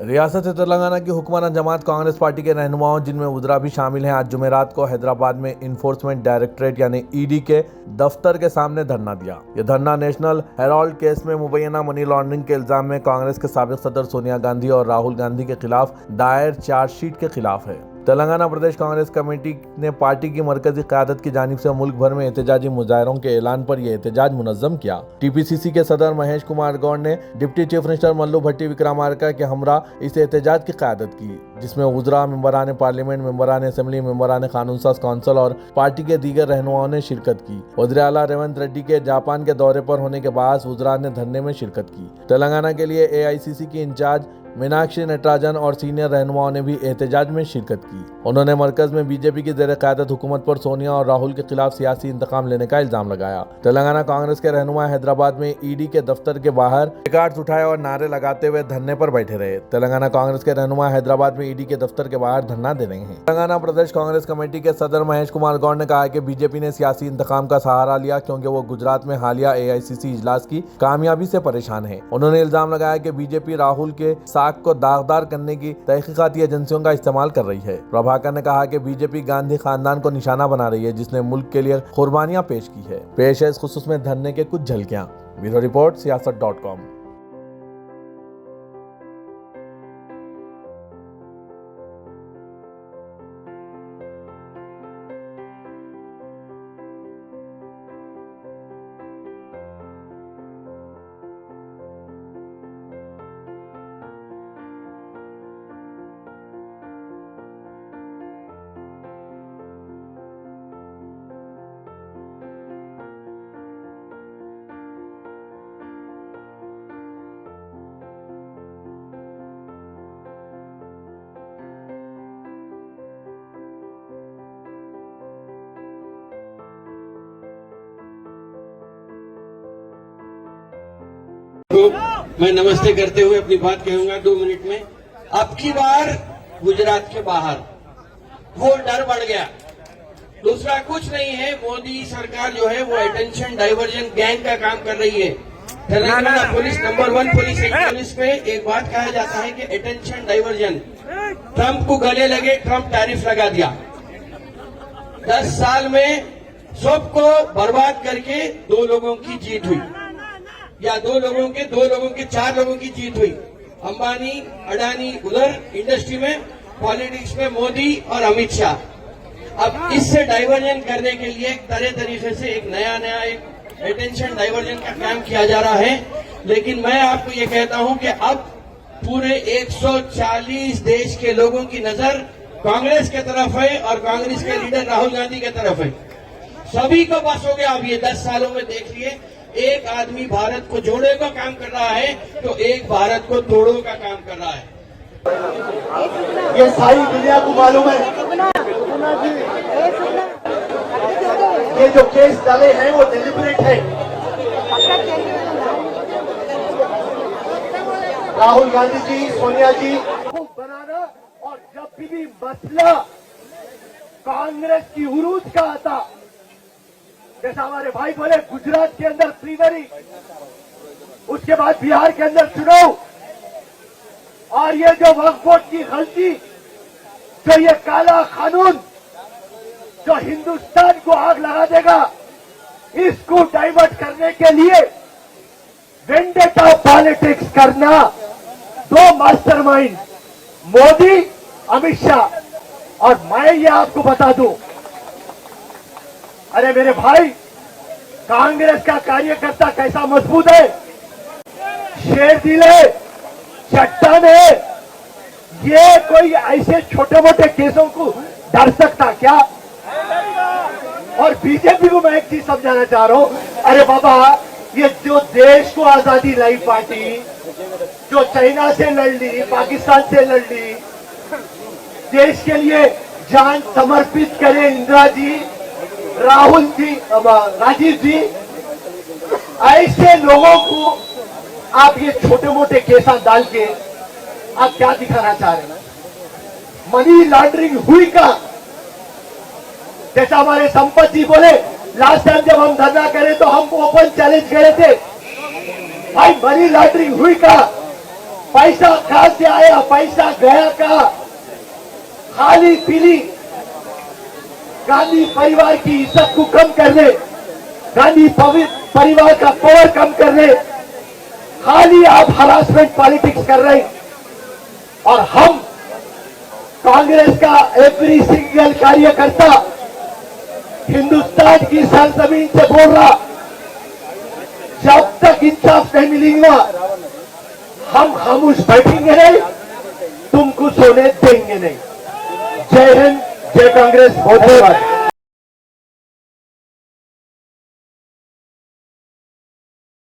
रियासत तेलंगाना की हुक्मरान जमात कांग्रेस पार्टी के रहनुमाओं जिनमें उजरा भी शामिल हैं, आज जुमेरात को हैदराबाद में इन्फोर्समेंट डायरेक्टरेट यानी ईडी के दफ्तर के सामने धरना दिया। यह धरना नेशनल हेराल्ड केस में मुबैना मनी लॉन्ड्रिंग के इल्जाम में कांग्रेस के साबिक सदर सोनिया गांधी और राहुल गांधी के खिलाफ दायर चार्जशीट के खिलाफ है। तेलंगाना प्रदेश कांग्रेस कमेटी ने पार्टी की मरकजी क़यादत की जानिब से मुल्क भर में एहतजाजी मुजाहरों के ऐलान पर यह एहतजाज मुनज़्ज़म किया। टीपीसीसी के सदर महेश कुमार गौड़ ने डिप्टी चीफ मिनिस्टर मल्लू भट्टी विक्रमार्का के हमरा इस एहतजाज की क़यादत की, जिसमें उज़रा, मेंबरान पार्लियामेंट, मेंबरान असेंबली, मेंबरान कानून साज कौंसिल और पार्टी के दीगर रहनुमाओं ने शिरकत की। वज़ीर आला रेवंत रेड्डी के जापान के दौरे पर होने के बाद उज़रा ने धरने में शिरकत की। तेलंगाना के लिए एआईसीसी की इंचार्ज मीनाक्षी नटराजन और सीनियर रहनुमाओं ने भी एहतजाज में शिरकत की। उन्होंने मरकज में बीजेपी की ज़ेर क़यादत हुकूमत पर सोनिया और राहुल के खिलाफ सियासी इंतकाम लेने का इल्जाम लगाया। तेलंगाना कांग्रेस के रहनुमा हैदराबाद में ईडी के दफ्तर के बाहर प्लेकार्ड्स उठाए और नारे लगाते हुए धरने पर बैठे रहे। तेलंगाना कांग्रेस के रहनुमा हैदराबाद में ईडी के दफ्तर के बाहर धरना दे रहे हैं। तेलंगाना प्रदेश कांग्रेस कमेटी के सदर महेश कुमार गौड़ ने कहा कि बीजेपी ने सियासी इंतकाम का सहारा लिया क्योंकि वो गुजरात में हालिया एआईसीसी इजलास की कामयाबी से परेशान है। उन्होंने इल्जाम लगाया कि बीजेपी राहुल के साख को दागदार करने की तहकीकाती एजेंसियों का इस्तेमाल कर रही है। प्रभाकर ने कहा कि बीजेपी गांधी खानदान को निशाना बना रही है, जिसने मुल्क के लिए कुर्बानियां पेश की है। पेश है इस खुसूस में धरने के कुछ झलकियां। Bureau report siyaasat.com। मैं नमस्ते करते हुए अपनी बात कहूंगा 2 मिनट में। अब की बार गुजरात के बाहर वो डर बढ़ गया, दूसरा कुछ नहीं है। मोदी सरकार जो है वो अटेंशन डाइवर्जन गैंग का काम कर रही है। तेलंगाना पुलिस नंबर 1 पुलिस पे एक बात कहा जाता है कि अटेंशन डाइवर्जन। ट्रंप को गले लगे, ट्रंप टैरिफ लगा दिया। 10 साल में सबको बर्बाद करके 2 लोगों की जीत हुई, या 2 लोगों के 4 लोगों की जीत हुई। अंबानी, अडानी उधर इंडस्ट्री में, पॉलिटिक्स में मोदी और अमित शाह। अब इससे डाइवर्जन करने के लिए तरह तरीके से एक नया एक अटेंशन डाइवर्जन का काम किया जा रहा है। लेकिन मैं आपको ये कहता हूं कि अब पूरे 140 देश के लोगों की नजर कांग्रेस के तरफ है और कांग्रेस के लीडर राहुल गांधी के तरफ है। सभी को बस हो गया। अब ये 10 सालों में देख लिए, एक आदमी भारत को जोड़े का काम कर रहा है तो एक भारत को तोड़ो का काम कर रहा है। ये सारी दुनिया को मालूम है। ये जो केस डाले हैं वो डिलिबरेट है। राहुल गांधी जी, सोनिया जी बनाना, और जब भी मसला कांग्रेस की उरूज का आता, जैसा हमारे भाई बोले गुजरात के अंदर प्रीवरी, उसके बाद बिहार के अंदर चुनाव, और ये जो वक्फ बोर्ड की गलती, जो ये काला कानून जो हिंदुस्तान को आग लगा देगा, इसको डाइवर्ट करने के लिए वेंडेटा पॉलिटिक्स करना 2 मास्टरमाइंड, मोदी, अमित शाह। और मैं ये आपको बता दूं, अरे मेरे भाई, कांग्रेस का कार्यकर्ता कैसा मजबूत है, शेर दिल है, चट्टान है। ये कोई ऐसे छोटे मोटे केसों को डर सकता क्या? और बीजेपी को मैं एक चीज समझाना चाह रहा हूं, अरे बाबा, ये जो देश को आजादी लाई पार्टी, जो चाइना से लड़ ली, पाकिस्तान से लड़ ली, देश के लिए जान समर्पित करे इंदिरा जी, राहुल जी, राजीव जी, ऐसे लोगों को आप ये छोटे मोटे केसा डाल के आप क्या दिखाना चाह रहे हैं? मनी लॉन्ड्रिंग हुई का? जैसा हमारे संपत जी बोले, लास्ट टाइम जब हम धरना करे तो हम ओपन चैलेंज करे थे, भाई मनी लॉन्ड्रिंग हुई का? पैसा कहां से आया, पैसा गया का, खाली पीली गांधी परिवार की इज्जत को कम करने, गांधी परिवार का पावर कम करने, खाली आप हरासमेंट पॉलिटिक्स कर रहे हैं। और हम कांग्रेस का एवरी सिंगल कार्यकर्ता हिंदुस्तान की सरजमीन से बोल रहा, जब तक इंसाफ नहीं मिलेगा हम खामोश बैठेंगे नहीं, तुमको सोने देंगे नहीं। जय हिंद, जय कांग्रेस, बहुत धन्यवाद।